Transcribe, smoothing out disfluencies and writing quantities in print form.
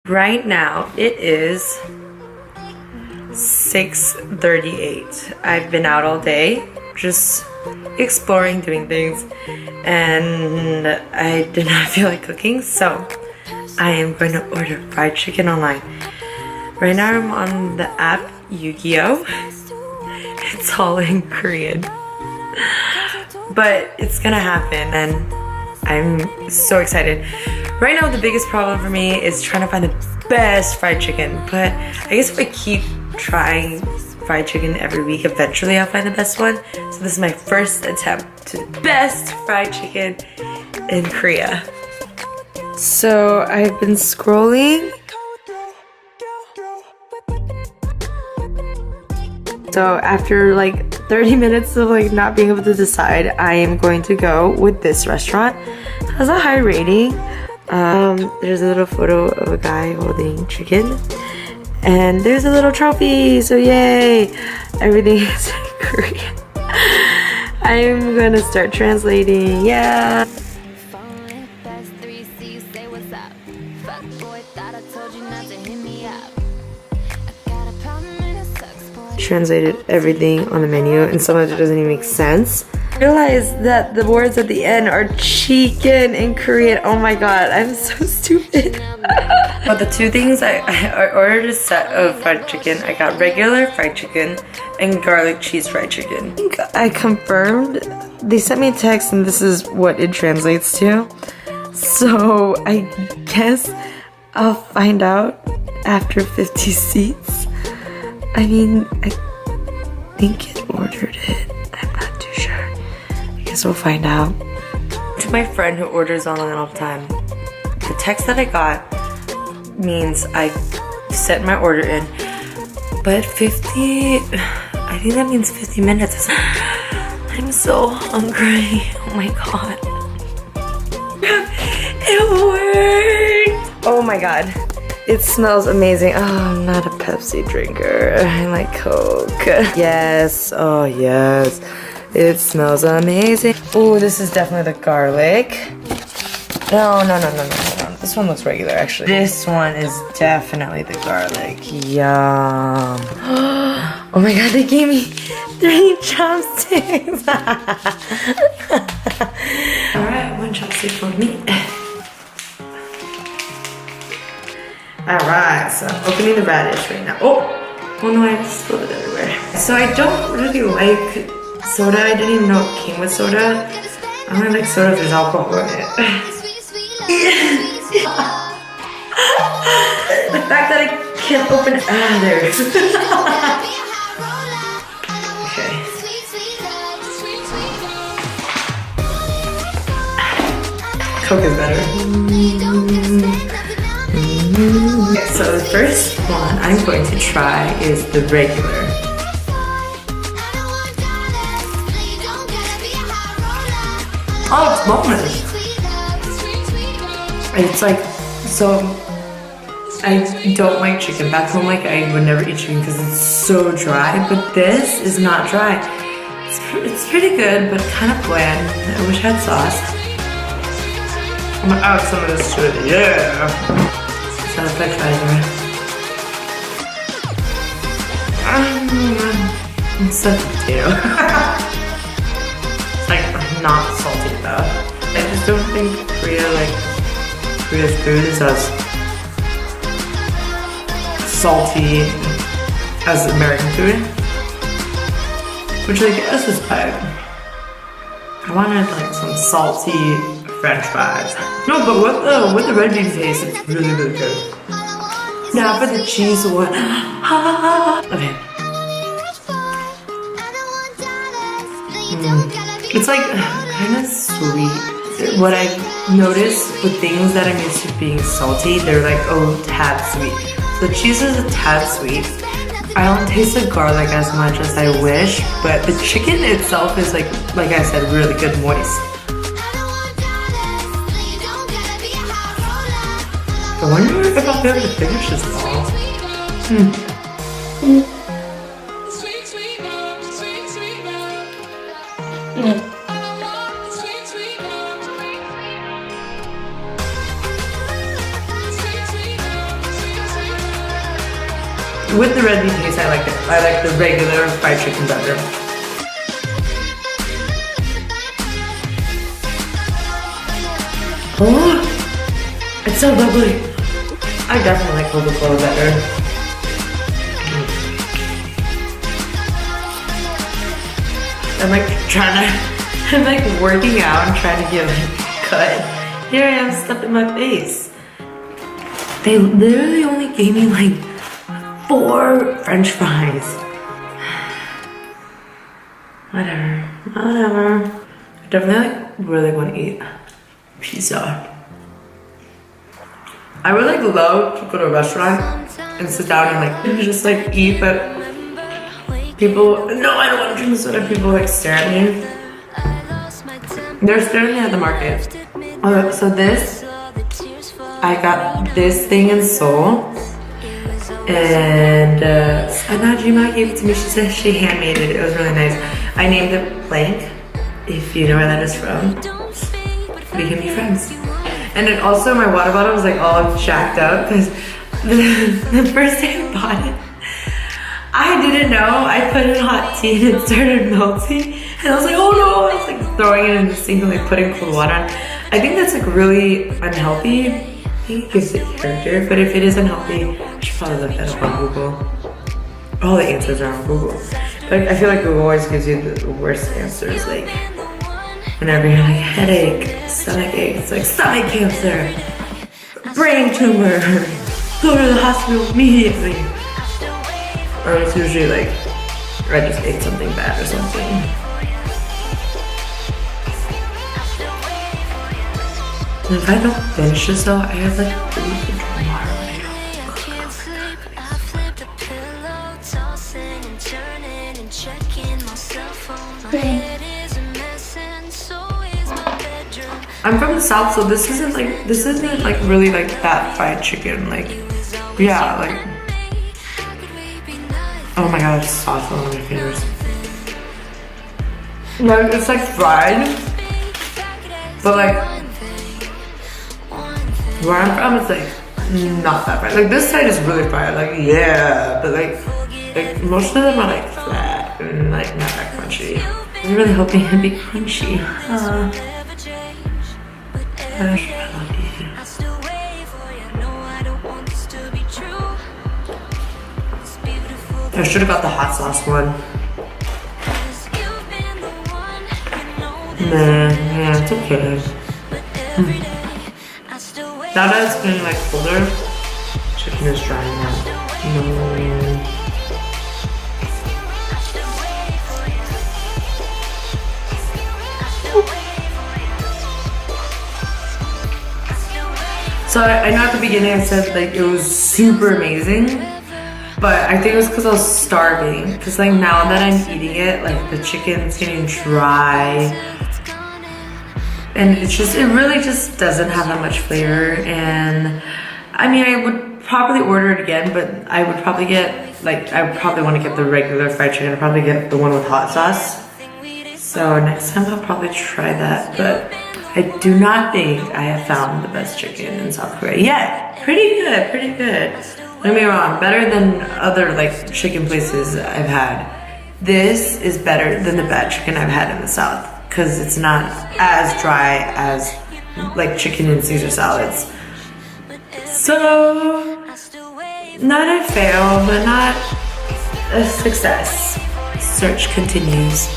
Right now it is 6:38. I've been out all day just exploring, doing things, and I did not feel like cooking, so I am going to order fried chicken online. Right now I'm on the app Yu-Gi-Oh! It's all in Korean, but it's gonna happen and I'm so excited. Right now the biggest problem for me is trying to find the best fried chicken, but I guess if I keep trying fried chicken every week, eventually I'll find the best one. So this is my first attempt to the best fried chicken in Korea. So I've been scrolling. So after like 30 minutes of like not being able to decide, I am going to go with this restaurant. It has a high rating. There's a little photo of a guy holding chicken. And there's a little trophy, so yay! Everything is in Korean. I'm gonna start translating, yeah! Translated everything on the menu, and some of it doesn't even make sense. I realized that the words at the end are chicken in Korean. Oh my god, I'm so stupid. But the two things I ordered a set of fried chicken. I got regular fried chicken and garlic cheese fried chicken. I confirmed. They sent me a text and this is what it translates to. So I guess I'll find out after 50 seats. I mean, I think it ordered it. I'm not too sure. I guess we'll find out. To my friend who orders online all the time, the text that I got means I set my order in, but 50, I think that means 50 minutes. I'm so hungry. Oh my god. It worked! Oh my god. It smells amazing. Oh, I'm not a Pepsi drinker. I like Coke. Yes. Oh, yes. It smells amazing. Oh, this is definitely the garlic. No. This one looks regular, actually. This one is definitely the garlic. Yum. Oh my god, they gave me 3 chopsticks. Alright, 1 chopstick for me. Alright, so I'm opening the radish right now. Oh no, I spilled it everywhere. So I don't really like soda. I didn't even know it came with soda. I only like soda if there's alcohol in it. The fact that I can't open it. There it is. Okay. Coke is better. Okay, so the first one I'm going to try is the regular. Oh, it's boneless. It's like, so I don't like chicken. Back home, like I would never eat chicken because it's so dry, but this is not dry. It's pretty good, but kind of bland. I wish I had sauce. I'm gonna add some of this to it, yeah! Sounds like flavor. It's such a potato. It's like not salty enough. I just don't think Korea's food is as salty as American food, which I guess is fine. I wanted like some salty French fries. No, but with the red bean taste, it's really, really good. Now for the cheese one. Okay. It's like kind of sweet. What I've noticed with things that I'm used to being salty, they're like, oh, tad sweet. So the cheese is a tad sweet. I don't taste the garlic as much as I wish, but the chicken itself is like I said, really good moist. I wonder if I'll be able to finish this all. With the red bean paste, I like it. I like the regular fried chicken better. Oh, it's so bubbly. I definitely like Coca-Cola better. I'm like I'm like working out and trying to get like cut. Here I am stuffing my face. They literally only gave me like 4 French fries. Whatever. I definitely like really want to eat pizza. I would like love to go to a restaurant and sit down and like just like eat, but people, no, I don't want to drink soda. People like stare at me. They're staring at the market. So this, I got this thing in Seoul, and Najima gave it to me. She said she handmade it. It was really nice. I named it Blank. If you know where that is from, we can be friends. And then also my water bottle was like all jacked up because the first day I bought it, I didn't know. I put in hot tea and it started melting. And I was like, oh no, I was like throwing it in the sink and like putting cold water on. I think that's like really unhealthy. I think it gives it character, but if it is unhealthy, I should probably look that up on Google. All the answers are on Google. Like, I feel like Google always gives you the worst answers. Like, whenever you're like, headache, stomach ache, it's like stomach cancer, brain tumor, go to the hospital immediately. Or it's usually like, I just ate something bad or something. And if I don't finish this though, I have like food for tomorrow. I'm from the south, so this isn't like really like that fried chicken. Like, yeah, like, oh my god, it's sauce all on my fingers. Like, it's like fried, but like where I'm from, it's like not that fried. Like this side is really fried. Like, yeah, but like most of them are like flat and like not that crunchy. I'm really hoping it'd be crunchy. I should have got the hot sauce one. Nah, yeah, it's okay. Now that it's getting like colder, chicken is drying out. No. So I know at the beginning I said like it was super amazing, but I think it was because I was starving. Because like now that I'm eating it, like the chicken's getting dry, and it really just doesn't have that much flavor. And I mean, I would probably order it again, but I would probably get like, I would probably want to get the regular fried chicken. I'd probably get the one with hot sauce. So next time I'll probably try that, but I do not think I have found the best chicken in South Korea yet. Pretty good, pretty good. Don't get me wrong, better than other like chicken places I've had. This is better than the bad chicken I've had in the South because it's not as dry as like chicken and Caesar salads. So, not a fail, but not a success. Search continues.